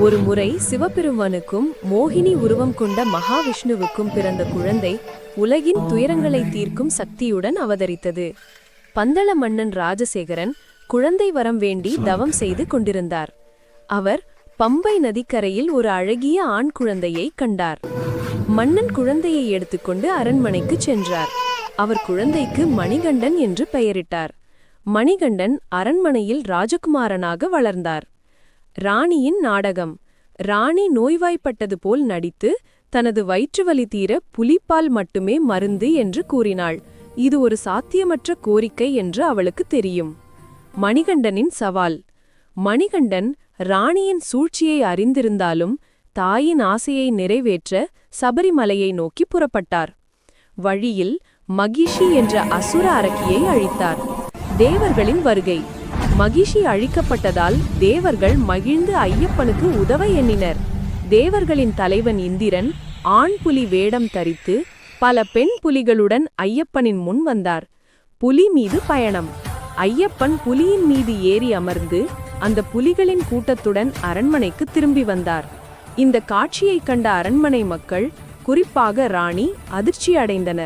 ஒரு முறை சிவபெருமானுக்கும் மோகினி உருவம் கொண்ட மகாவிஷ்ணுவுக்கும் பிறந்த குழந்தை உலகின் துயரங்களை தீர்க்கும் சக்தியுடன் அவதரித்தது. பந்தள மன்னன் ராஜசேகரன் குழந்தை வரம் வேண்டி தவம் செய்து கொண்டிருந்தார். அவர் பம்பை நதிக்கரையில் ஒரு அழகிய ஆண் குழந்தையை கண்டார். மன்னன் குழந்தையை எடுத்துக்கொண்டு அரண்மனைக்கு சென்றார். அவர் குழந்தைக்கு மணிகண்டன் என்று பெயரிட்டார். மணிகண்டன் அரண்மனையில் ராஜகுமாரனாக வளர்ந்தார். ராணியின் நாடகம். ராணி நோய்வாய்ப்பட்டது போல் நடித்து தனது வயிற்றுவலி தீர புலிப்பால் மட்டுமே மருந்து என்று கூறினாள். இது ஒரு சாத்தியமற்ற கோரிக்கை என்று அவளுக்கு தெரியும். மணிகண்டனின் சவால். மணிகண்டன் ராணியின் சூழ்ச்சியை அறிந்திருந்தாலும் தாயின் ஆசையை நிறைவேற்ற சபரிமலையை நோக்கி புறப்பட்டார். வழியில் மகிஷி என்ற அசுர அரக்கியை அழித்தார். தேவர்களின் வருகை. மகிஷி அழிக்கப்பட்டதால் தேவர்கள் மகிழ்ந்து ஐயப்பனுக்கு உதவ எண்ணினர். தேவர்களின் தலைவன் இந்திரன் ஆண் புலி வேடம் தரித்து பல பெண் புலிகளுடன் ஐயப்பனின் முன் வந்தார். புலி மீது பயணம். ஐயப்பன் புலியின் மீது ஏறி அமர்ந்து அந்த புலிகளின் கூட்டத்துடன் அரண்மனைக்கு திரும்பி வந்தார். இந்த காட்சியை கண்ட அரண்மனை மக்கள், குறிப்பாக ராணி, அதிர்ச்சி அடைந்தனர்.